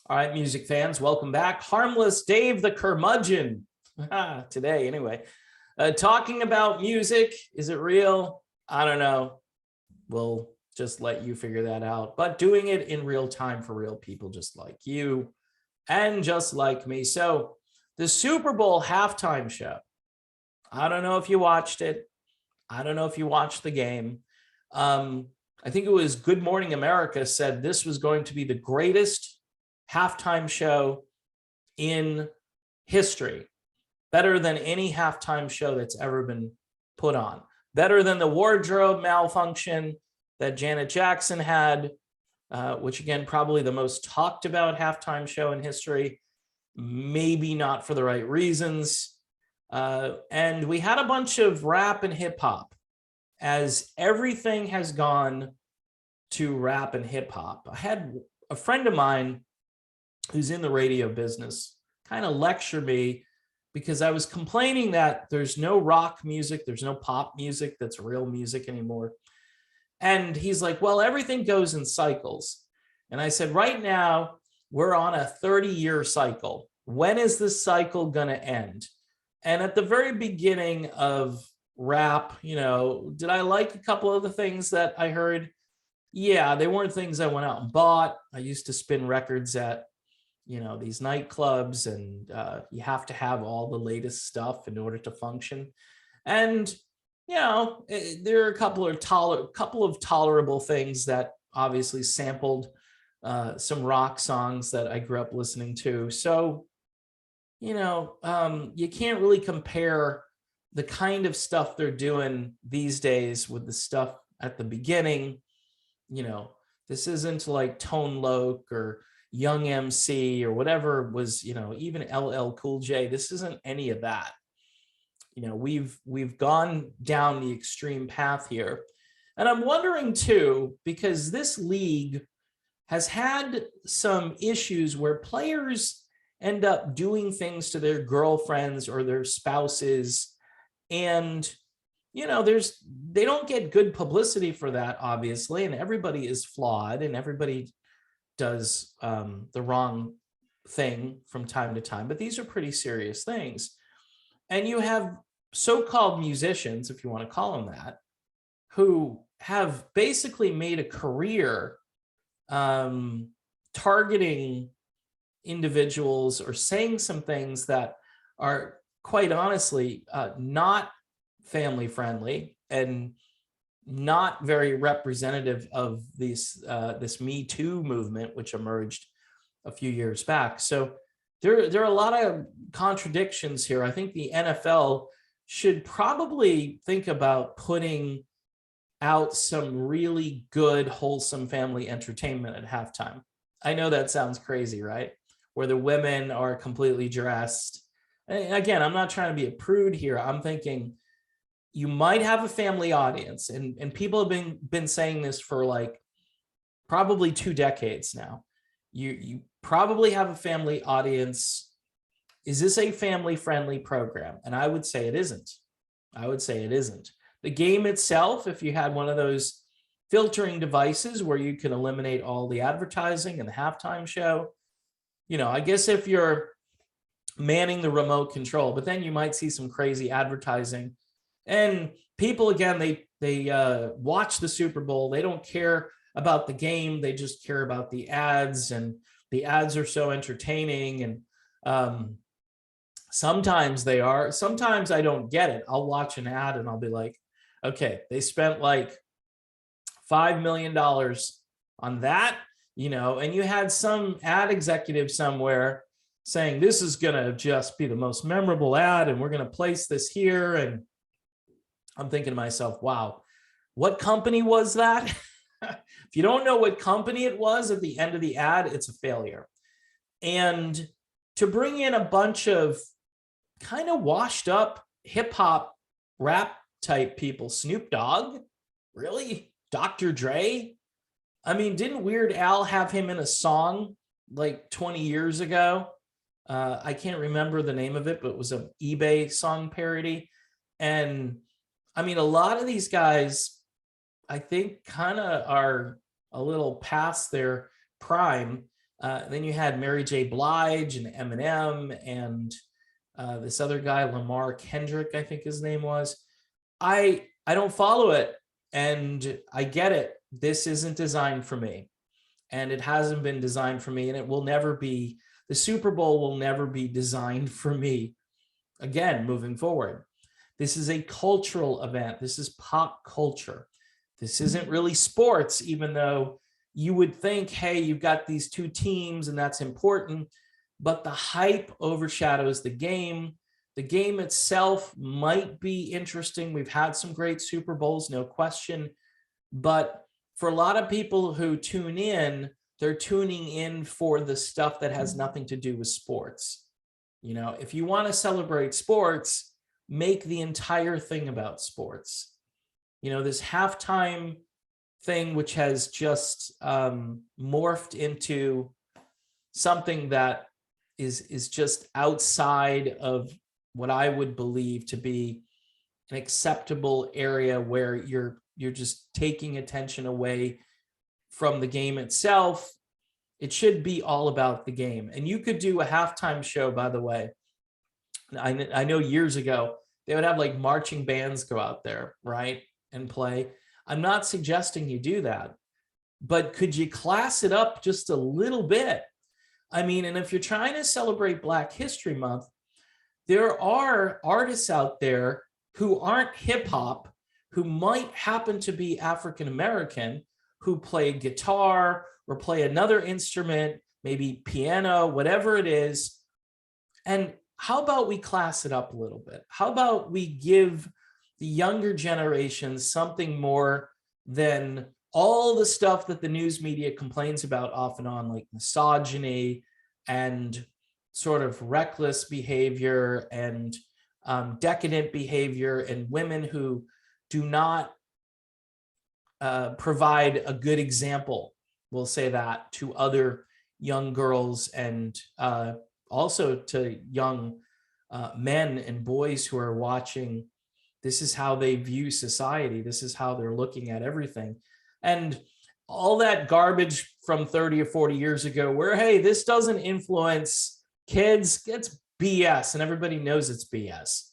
All right, music fans, welcome back. Harmless Dave the Curmudgeon. Today, anyway. Talking about music. Is it real? I don't know. We'll just let you figure that out. But doing it in real time for real people just like you and just like me. So, the Super Bowl halftime show. I don't know if you watched it. I don't know if you watched the game. I think it was Good Morning America said this was going to be the greatest halftime show in history, better than any halftime show that's ever been put on, better than the wardrobe malfunction that Janet Jackson had, which again, probably the most talked about halftime show in history, maybe not for the right reasons. And we had a bunch of rap and hip hop, as everything has gone to rap and hip hop. I had a friend of mine who's in the radio business kind of lecture me because I was complaining that there's no rock music, there's no pop music that's real music anymore. And he's like, well, everything goes in cycles. And I said, right now, we're on a 30-year cycle. When is this cycle going to end? And at the very beginning of rap, did I like a couple of the things that I heard? Yeah, they weren't things I went out and bought. I used to spin records at these nightclubs, and you have to have all the latest stuff in order to function. And there are a couple of tolerable things that obviously sampled some rock songs that I grew up listening to. So you can't really compare the kind of stuff they're doing these days with the stuff at the beginning. This isn't like Tone Loc or Young MC or whatever was, even LL Cool J. This isn't any of that. We've gone down the extreme path here. And I'm wondering too, because this league has had some issues where players end up doing things to their girlfriends or their spouses, and they don't get good publicity for that, obviously, and everybody is flawed and everybody does the wrong thing from time to time, but these are pretty serious things. And you have so-called musicians, if you want to call them that, who have basically made a career targeting individuals or saying some things that are quite honestly not family friendly and not very representative of this Me Too movement, which emerged a few years back. So there are a lot of contradictions here. I think the NFL should probably think about putting out some really good, wholesome family entertainment at halftime. I know that sounds crazy, right? Where the women are completely dressed. And again, I'm not trying to be a prude here. I'm thinking you might have a family audience, and people have been saying this for like probably 2 decades now. You probably have a family audience. Is this a family-friendly program? And I would say it isn't. The game itself, if you had one of those filtering devices where you can eliminate all the advertising and the halftime show, I guess if you're manning the remote control, but then you might see some crazy advertising. And people, again, they watch the Super Bowl. They don't care about the game. They just care about the ads, and the ads are so entertaining. And sometimes they are. Sometimes I don't get it. I'll watch an ad and I'll be like, okay, they spent like $5 million on that, and you had some ad executive somewhere saying this is going to just be the most memorable ad and we're going to place this here. And I'm thinking to myself, wow, what company was that? If you don't know what company it was at the end of the ad, it's a failure. And to bring in a bunch of kind of washed up hip hop rap type people, Snoop Dogg, really? Dr. Dre? I mean, didn't Weird Al have him in a song like 20 years ago? I can't remember the name of it, but it was an eBay song parody. And I mean, a lot of these guys, I think, kind of are a little past their prime. Then you had Mary J. Blige and Eminem and this other guy, Lamar Kendrick, I think his name was. I don't follow it, and I get it. This isn't designed for me, and it hasn't been designed for me, and it will never be. The Super Bowl will never be designed for me again moving forward. This is a cultural event. This is pop culture. This isn't really sports, even though you would think, hey, you've got these two teams and that's important, but the hype overshadows the game. The game itself might be interesting. We've had some great Super Bowls, no question. But for a lot of people who tune in, they're tuning in for the stuff that has nothing to do with sports. You know, if you want to celebrate sports, make the entire thing about sports. You know, this halftime thing, which has just morphed into something that is just outside of what I would believe to be an acceptable area where you're just taking attention away from the game itself. It should be all about the game. And you could do a halftime show, by the way. I know years ago, they would have like marching bands go out there, right, and play. I'm not suggesting you do that, but could you class it up just a little bit? I mean, and if you're trying to celebrate Black History Month, there are artists out there who aren't hip hop, who might happen to be African American, who play guitar or play another instrument, maybe piano, whatever it is. And how about we class it up a little bit? How about we give the younger generations something more than all the stuff that the news media complains about off and on, like misogyny and sort of reckless behavior and decadent behavior, and women who do not provide a good example, we'll say that, to other young girls and also to young men and boys who are watching. This is how they view society. This is how they're looking at everything. And all that garbage from 30 or 40 years ago where, hey, this doesn't influence kids, it's BS. And everybody knows it's BS.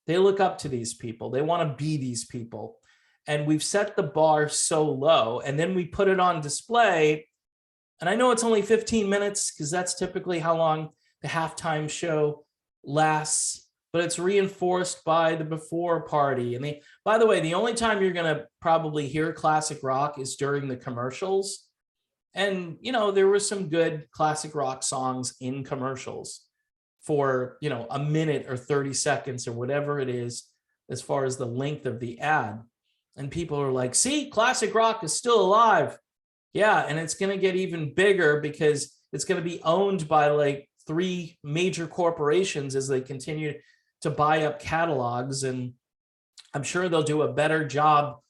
They look up to these people. They want to be these people. And we've set the bar so low, and then we put it on display. And I know it's only 15 minutes because that's typically how long the halftime show lasts, but it's reinforced by the before party. And by the way, the only time you're going to probably hear classic rock is during the commercials. And, you know, there were some good classic rock songs in commercials for, you know, a minute or 30 seconds or whatever it is, as far as the length of the ad. And people are like, see, classic rock is still alive. Yeah. And it's going to get even bigger because it's going to be owned by like 3 major corporations as they continue to buy up catalogs. And I'm sure they'll do a better job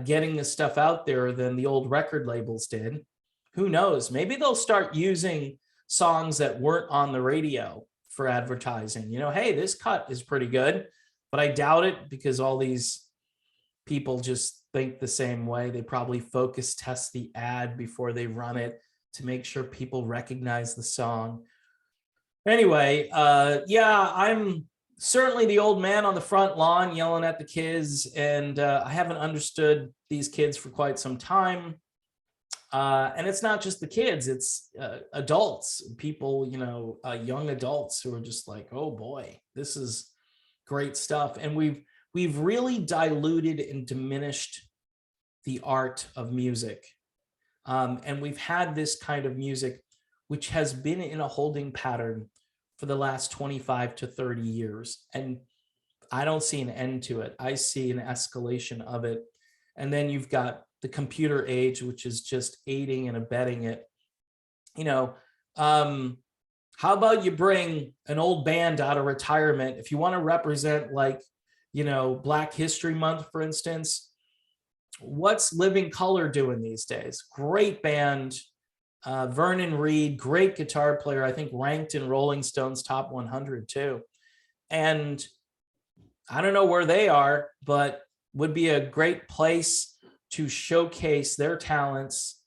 getting this stuff out there than the old record labels did. Who knows? Maybe they'll start using songs that weren't on the radio for advertising. You know, hey, this cut is pretty good, but I doubt it because all these people just think the same way. They probably focus test the ad before they run it to make sure people recognize the song. Anyway, yeah, I'm certainly the old man on the front lawn yelling at the kids, and I haven't understood these kids for quite some time. And it's not just the kids, it's adults, people, you know, young adults who are just like, oh boy, this is great stuff. And we've really diluted and diminished the art of music. And we've had this kind of music, which has been in a holding pattern for the last 25 to 30 years. And I don't see an end to it. I see an escalation of it. And then you've got the computer age, which is just aiding and abetting it. You know, how about you bring an old band out of retirement? If you want to represent, like, you know, Black History Month, for instance, what's Living Color doing these days? Great band. Vernon Reid, great guitar player, I think ranked in Rolling Stone's top 100 too. And I don't know where they are, but would be a great place to showcase their talents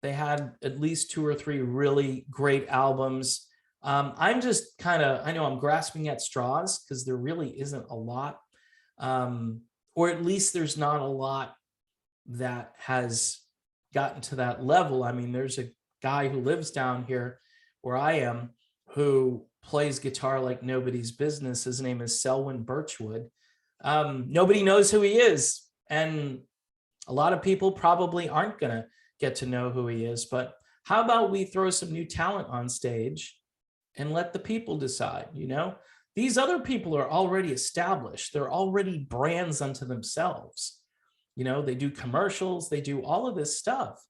They had at least 2 or 3 really great albums. I'm just kind of, I know I'm grasping at straws because there really isn't a lot, or at least there's not a lot that has gotten to that level. I mean, there's a guy who lives down here where I am who plays guitar like nobody's business. His name is Selwyn Birchwood. Nobody knows who he is. And a lot of people probably aren't going to get to know who he is. But how about we throw some new talent on stage and let the people decide? You know, these other people are already established. They're already brands unto themselves. You know, they do commercials, they do all of this stuff.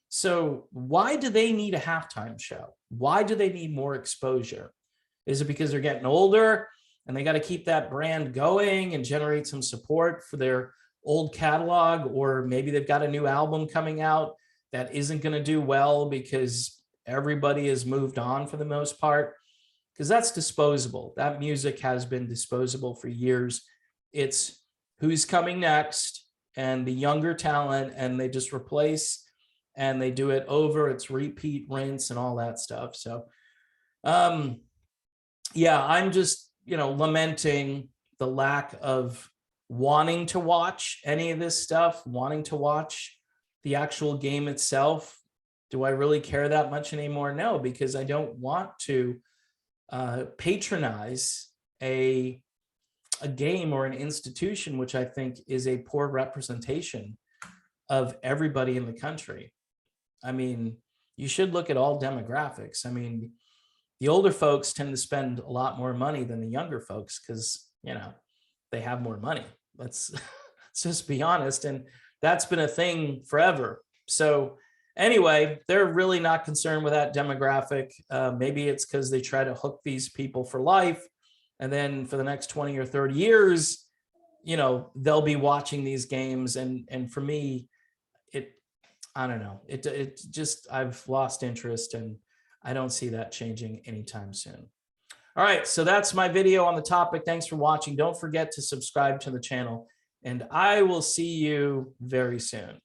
So why do they need a halftime show? Why do they need more exposure? Is it because they're getting older and they got to keep that brand going and generate some support for their old catalog? Or maybe they've got a new album coming out that isn't going to do well because everybody has moved on for the most part? Because that's disposable. That music has been disposable for years. It's who's coming next and the younger talent, and they just replace and they do it over. It's repeat, rinse, and all that stuff. So yeah, I'm just, you know, lamenting the lack of wanting to watch any of this stuff, wanting to watch the actual game itself. Do I really care that much anymore? No, because I don't want to patronize a game or an institution, which I think is a poor representation of everybody in the country. I mean, you should look at all demographics. I mean, the older folks tend to spend a lot more money than the younger folks because, you know, they have more money. Let's just be honest. And that's been a thing forever. So anyway, they're really not concerned with that demographic. Maybe it's because they try to hook these people for life. And then for the next 20 or 30 years, you know, they'll be watching these games. And for me, I don't know. It just, I've lost interest and I don't see that changing anytime soon. All right, so that's my video on the topic. Thanks for watching. Don't forget to subscribe to the channel, and I will see you very soon.